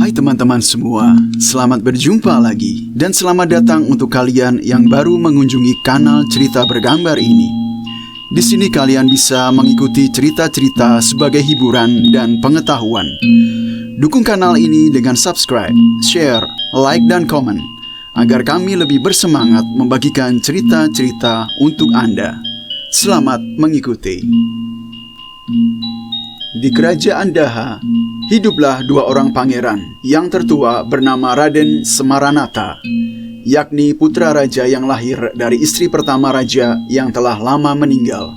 Hai teman-teman semua, selamat berjumpa lagi dan selamat datang untuk kalian yang baru mengunjungi kanal Cerita Bergambar ini. Di sini kalian bisa mengikuti cerita-cerita sebagai hiburan dan pengetahuan. Dukung kanal ini dengan subscribe, share, like, dan komen agar kami lebih bersemangat membagikan cerita-cerita untuk Anda. Selamat mengikuti. Di kerajaan Daha, hiduplah dua orang pangeran. Yang tertua bernama Raden Semaranata, yakni putra raja yang lahir dari istri pertama raja yang telah lama meninggal.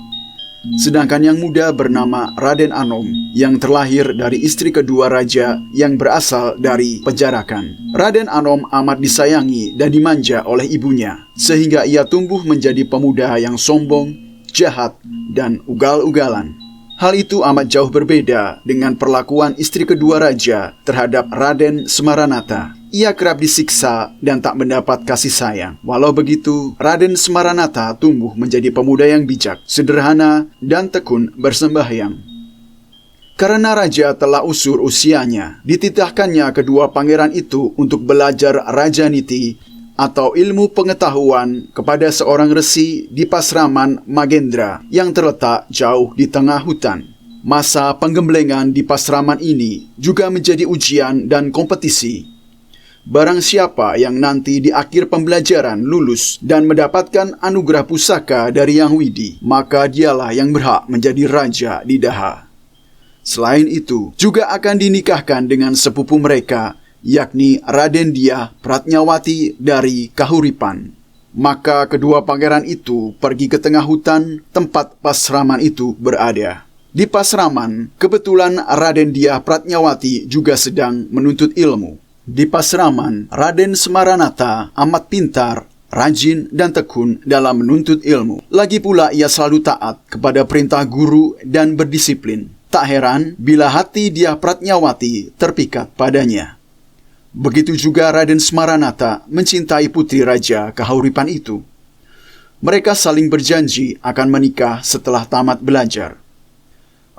Sedangkan yang muda bernama Raden Anom, yang terlahir dari istri kedua raja yang berasal dari Pejarakan. Raden Anom amat disayangi dan dimanja oleh ibunya, sehingga ia tumbuh menjadi pemuda yang sombong, jahat, dan ugal-ugalan. Hal itu amat jauh berbeda dengan perlakuan istri kedua raja terhadap Raden Semaranata. Ia kerap disiksa dan tak mendapat kasih sayang. Walau begitu, Raden Semaranata tumbuh menjadi pemuda yang bijak, sederhana, dan tekun bersembahyang. Karena raja telah usur usianya, dititahkannya kedua pangeran itu untuk belajar Rajaniti atau ilmu pengetahuan kepada seorang resi di Pasraman Magendra yang terletak jauh di tengah hutan. Masa penggemblengan di Pasraman ini juga menjadi ujian dan kompetisi. Barang siapa yang nanti di akhir pembelajaran lulus dan mendapatkan anugerah pusaka dari Yang Widi, maka dialah yang berhak menjadi raja di Daha. Selain itu, juga akan dinikahkan dengan sepupu mereka, yakni Raden Dyah Pratnyawati dari Kahuripan. Maka kedua pangeran itu pergi ke tengah hutan tempat Pasraman itu berada. Di Pasraman, kebetulan Raden Dyah Pratnyawati juga sedang menuntut ilmu. Di Pasraman, Raden Semaranata amat pintar, rajin, dan tekun dalam menuntut ilmu. Lagi pula ia selalu taat kepada perintah guru dan berdisiplin. Tak heran bila hati Dyah Pratnyawati terpikat padanya. Begitu juga Raden Semaranata mencintai putri raja Kahuripan itu. Mereka saling berjanji akan menikah setelah tamat belajar.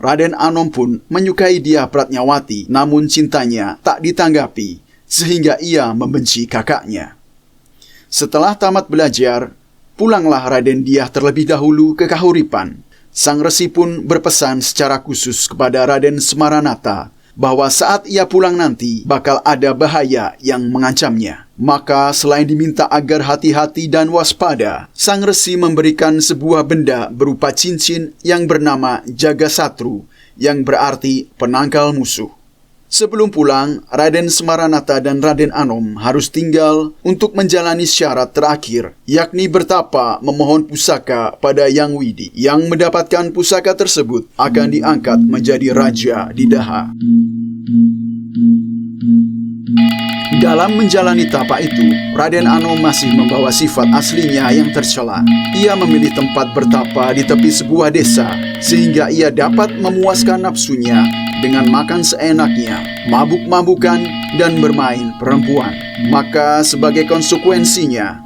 Raden Anom pun menyukai Dyah Pratnyawati, namun cintanya tak ditanggapi, sehingga ia membenci kakaknya. Setelah tamat belajar, pulanglah Raden Dyah terlebih dahulu ke Kahuripan. Sang resi pun berpesan secara khusus kepada Raden Semaranata bahwa saat ia pulang nanti bakal ada bahaya yang mengancamnya. Maka selain diminta agar hati-hati dan waspada, sang resi memberikan sebuah benda berupa cincin yang bernama Jagasatru, yang berarti penangkal musuh. Sebelum pulang, Raden Semaranata dan Raden Anom harus tinggal untuk menjalani syarat terakhir, yakni bertapa memohon pusaka pada Yang Widi. Yang mendapatkan pusaka tersebut akan diangkat menjadi raja di Daha. Dalam menjalani tapa itu, Raden Anom masih membawa sifat aslinya yang tercela. Ia memilih tempat bertapa di tepi sebuah desa, sehingga ia dapat memuaskan nafsunya dengan makan seenaknya, mabuk-mabukan, dan bermain perempuan. Maka sebagai konsekuensinya,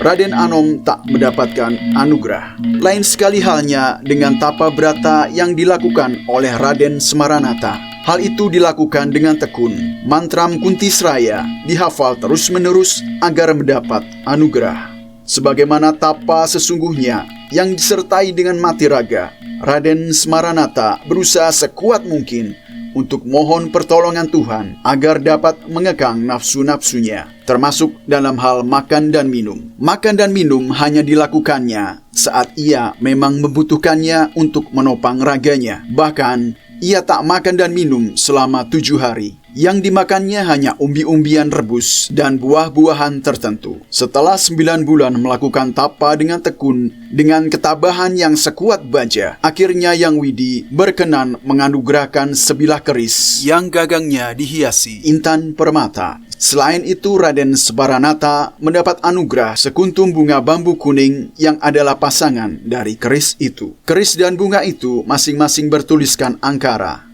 Raden Anom tak mendapatkan anugerah. Lain sekali halnya dengan tapa brata yang dilakukan oleh Raden Semaranata. Hal itu dilakukan dengan tekun. Mantram Kuntisraya dihafal terus-menerus agar mendapat anugerah. Sebagaimana tapa sesungguhnya yang disertai dengan mati raga, Raden Semaranata berusaha sekuat mungkin untuk mohon pertolongan Tuhan agar dapat mengekang nafsu-nafsunya, termasuk dalam hal makan dan minum. Makan dan minum hanya dilakukannya saat ia memang membutuhkannya untuk menopang raganya. Bahkan, ia tak makan dan minum selama 7 hari. Yang dimakannya hanya umbi-umbian rebus dan buah-buahan tertentu. Setelah 9 bulan melakukan tapa dengan tekun, dengan ketabahan yang sekuat baja, akhirnya Yang Widi berkenan menganugerahkan sebilah keris yang gagangnya dihiasi intan permata. Selain itu, Raden Semaranata mendapat anugerah sekuntum bunga bambu kuning yang adalah pasangan dari keris itu. Keris dan bunga itu masing-masing bertuliskan angkara.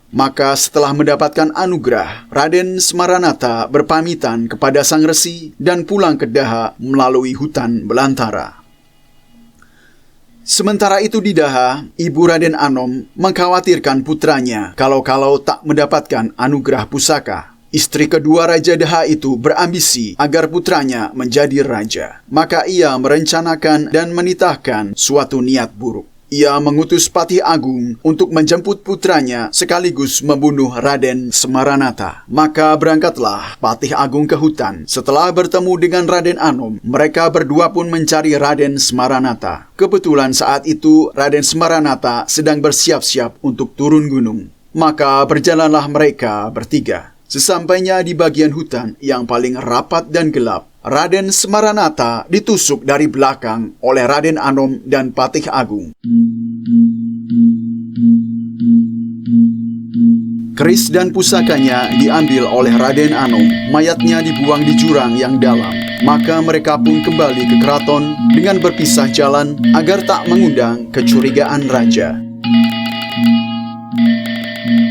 Maka setelah mendapatkan anugerah, Raden Semaranata berpamitan kepada sang resi dan pulang ke Daha melalui hutan belantara. Sementara itu di Daha, ibu Raden Anom mengkhawatirkan putranya kalau tak mendapatkan anugerah pusaka. Istri kedua Raja Daha itu berambisi agar putranya menjadi raja. Maka ia merencanakan dan menitahkan suatu niat buruk. Ia mengutus Patih Agung untuk menjemput putranya sekaligus membunuh Raden Semaranata. Maka berangkatlah Patih Agung ke hutan. Setelah bertemu dengan Raden Anom, mereka berdua pun mencari Raden Semaranata. Kebetulan saat itu Raden Semaranata sedang bersiap-siap untuk turun gunung. Maka berjalanlah mereka bertiga. Sesampainya di bagian hutan yang paling rapat dan gelap, Raden Semaranata ditusuk dari belakang oleh Raden Anom dan Patih Agung. Keris dan pusakanya diambil oleh Raden Anom, mayatnya dibuang di jurang yang dalam. Maka mereka pun kembali ke keraton dengan berpisah jalan agar tak mengundang kecurigaan raja.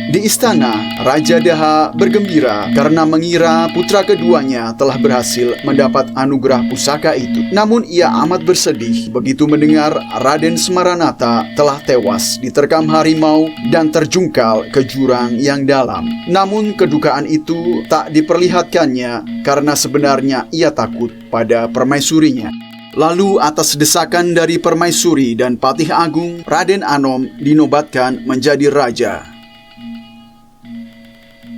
Di istana, Raja Daha bergembira karena mengira putra keduanya telah berhasil mendapat anugerah pusaka itu. Namun ia amat bersedih begitu mendengar Raden Semaranata telah tewas diterkam harimau dan terjungkal ke jurang yang dalam. Namun kedukaan itu tak diperlihatkannya karena sebenarnya ia takut pada permaisurinya. Lalu atas desakan dari permaisuri dan Patih Agung, Raden Anom dinobatkan menjadi raja.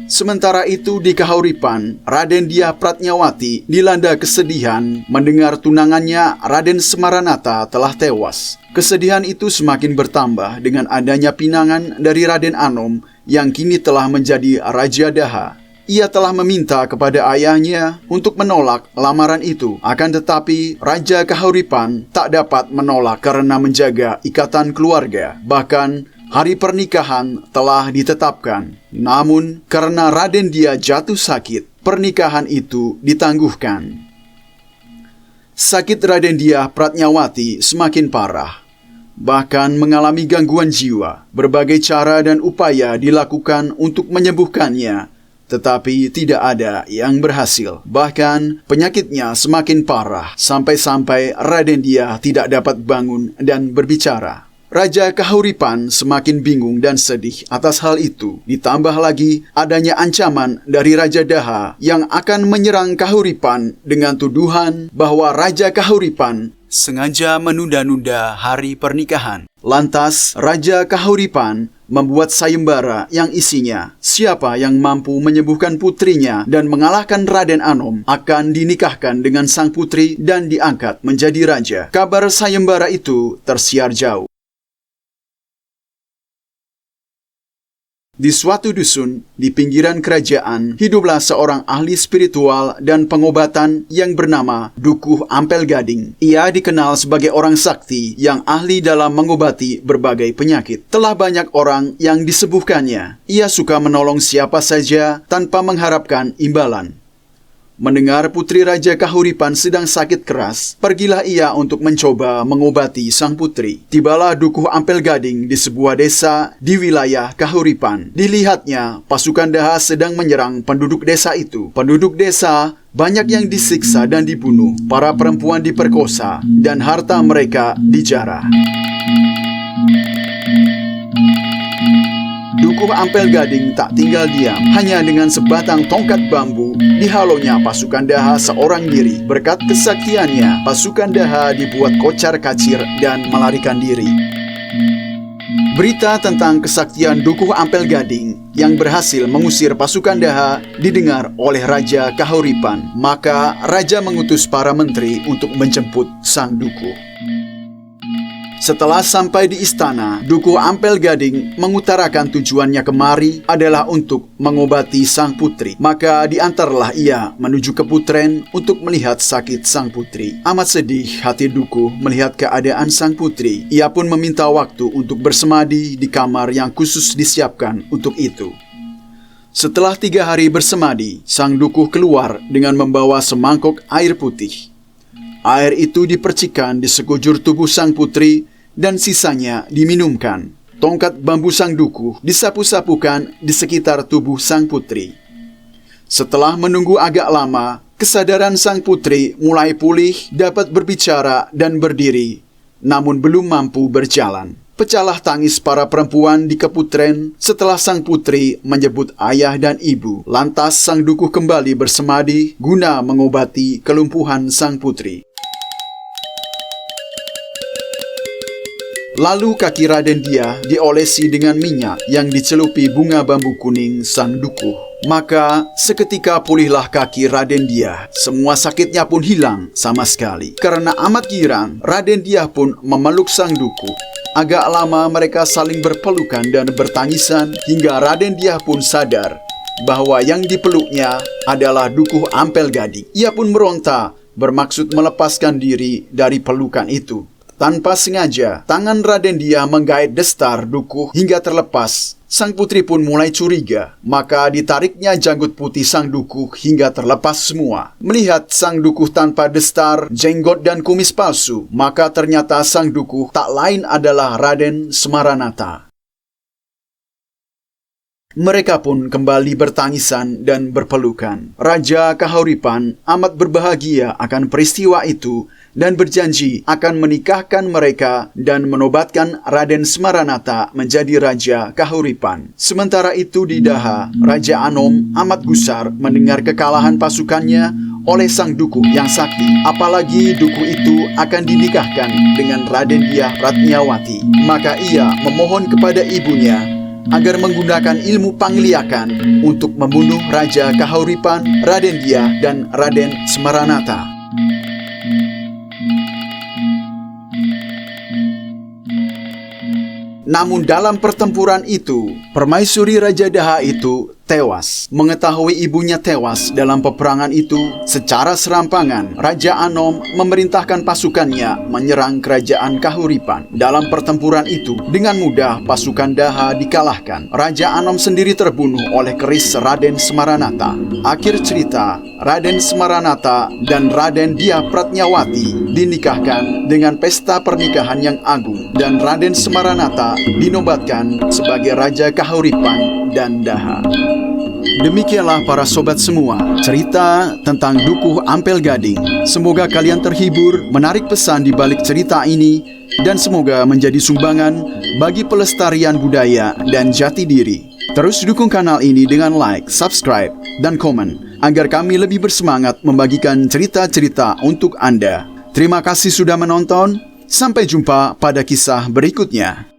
Sementara itu di Kahuripan, Raden Dyah Pratnyawati dilanda kesedihan mendengar tunangannya Raden Semaranata telah tewas. Kesedihan itu semakin bertambah dengan adanya pinangan dari Raden Anom yang kini telah menjadi Raja Daha. Ia telah meminta kepada ayahnya untuk menolak lamaran itu. Akan tetapi Raja Kahuripan tak dapat menolak karena menjaga ikatan keluarga. Bahkan hari pernikahan telah ditetapkan. Namun, karena Raden Dyah jatuh sakit, pernikahan itu ditangguhkan. Sakit Raden Dyah Pratnyawati semakin parah, bahkan mengalami gangguan jiwa. Berbagai cara dan upaya dilakukan untuk menyembuhkannya, tetapi tidak ada yang berhasil. Bahkan, penyakitnya semakin parah, sampai-sampai Raden Dyah tidak dapat bangun dan berbicara. Raja Kahuripan semakin bingung dan sedih atas hal itu. Ditambah lagi adanya ancaman dari Raja Daha yang akan menyerang Kahuripan dengan tuduhan bahwa Raja Kahuripan sengaja menunda-nunda hari pernikahan. Lantas Raja Kahuripan membuat sayembara yang isinya siapa yang mampu menyembuhkan putrinya dan mengalahkan Raden Anom akan dinikahkan dengan sang putri dan diangkat menjadi raja. Kabar sayembara itu tersiar jauh. Di suatu dusun di pinggiran kerajaan, hiduplah seorang ahli spiritual dan pengobatan yang bernama Dukuh Ampel Gading. Ia dikenal sebagai orang sakti yang ahli dalam mengobati berbagai penyakit. Telah banyak orang yang disembuhkannya. Ia suka menolong siapa saja tanpa mengharapkan imbalan. Mendengar putri Raja Kahuripan sedang sakit keras, pergilah ia untuk mencoba mengobati sang putri. Tibalah Dukuh Ampel Gading di sebuah desa di wilayah Kahuripan. Dilihatnya, pasukan Daha sedang menyerang penduduk desa itu. Penduduk desa banyak yang disiksa dan dibunuh, para perempuan diperkosa, dan harta mereka dijarah. Dukuh Ampel Gading tak tinggal diam. Hanya dengan sebatang tongkat bambu dihalonya pasukan Daha seorang diri. Berkat kesaktiannya, pasukan Daha dibuat kocar-kacir dan melarikan diri. Berita tentang kesaktian Dukuh Ampel Gading yang berhasil mengusir pasukan Daha didengar oleh Raja Kahuripan. Maka Raja mengutus para menteri untuk menjemput sang Dukuh. Setelah sampai di istana, Dukuh Ampel Gading mengutarakan tujuannya kemari adalah untuk mengobati sang putri. Maka diantarlah ia menuju ke Putren untuk melihat sakit sang putri. Amat sedih hati Dukuh melihat keadaan sang putri. Ia pun meminta waktu untuk bersemadi di kamar yang khusus disiapkan untuk itu. Setelah 3 hari bersemadi, sang Dukuh keluar dengan membawa semangkok air putih. Air itu dipercikan di sekujur tubuh sang putri dan sisanya diminumkan. Tongkat bambu sang Dukuh disapu-sapukan di sekitar tubuh sang putri. Setelah menunggu agak lama, kesadaran sang putri mulai pulih, dapat berbicara dan berdiri, namun belum mampu berjalan. Pecahlah tangis para perempuan di keputren setelah sang putri menyebut ayah dan ibu. Lantas sang dukuh kembali bersemadi guna mengobati kelumpuhan sang putri. Lalu kaki Raden Dyah diolesi dengan minyak yang dicelupi bunga bambu kuning sang dukuh. Maka seketika pulihlah kaki Raden Dyah. Semua sakitnya pun hilang sama sekali. Karena amat girang, Raden Dyah pun memeluk sang dukuh. Agak lama mereka saling berpelukan dan bertangisan hingga Raden Dyah pun sadar bahwa yang dipeluknya adalah dukuh Ampel Gading. Ia pun meronta bermaksud melepaskan diri dari pelukan itu. Tanpa sengaja, tangan Raden Dyah menggait destar dukuh hingga terlepas. Sang putri pun mulai curiga, maka ditariknya janggut putih sang dukuh hingga terlepas semua. Melihat sang dukuh tanpa destar, jenggot dan kumis palsu, maka ternyata sang dukuh tak lain adalah Raden Semaranata. Mereka pun kembali bertangisan dan berpelukan. Raja Kahuripan amat berbahagia akan peristiwa itu dan berjanji akan menikahkan mereka dan menobatkan Raden Semaranata menjadi Raja Kahuripan. Sementara itu di Daha, Raja Anom amat gusar mendengar kekalahan pasukannya oleh sang dukuh yang sakti. Apalagi dukuh itu akan dinikahkan dengan Raden Dyah Pratnyawati. Maka ia memohon kepada ibunya agar menggunakan ilmu pangliakan untuk membunuh Raja Kahuripan, Raden Dyah, dan Raden Semaranata. Namun dalam pertempuran itu, permaisuri Raja Daha itu tewas. Mengetahui ibunya tewas dalam peperangan itu, secara serampangan, Raja Anom memerintahkan pasukannya menyerang kerajaan Kahuripan. Dalam pertempuran itu, dengan mudah pasukan Daha dikalahkan. Raja Anom sendiri terbunuh oleh keris Raden Semaranata. Akhir cerita, Raden Semaranata dan Raden Dyah Pratnyawati dinikahkan dengan pesta pernikahan yang agung, dan Raden Semaranata dinobatkan sebagai Raja Kahuripan dan Daha. Demikianlah para sobat semua, cerita tentang dukuh Ampel Gading. Semoga kalian terhibur, menarik pesan di balik cerita ini, dan semoga menjadi sumbangan bagi pelestarian budaya dan jati diri. Terus dukung kanal ini dengan like, subscribe, dan komen, agar kami lebih bersemangat membagikan cerita-cerita untuk Anda. Terima kasih sudah menonton, sampai jumpa pada kisah berikutnya.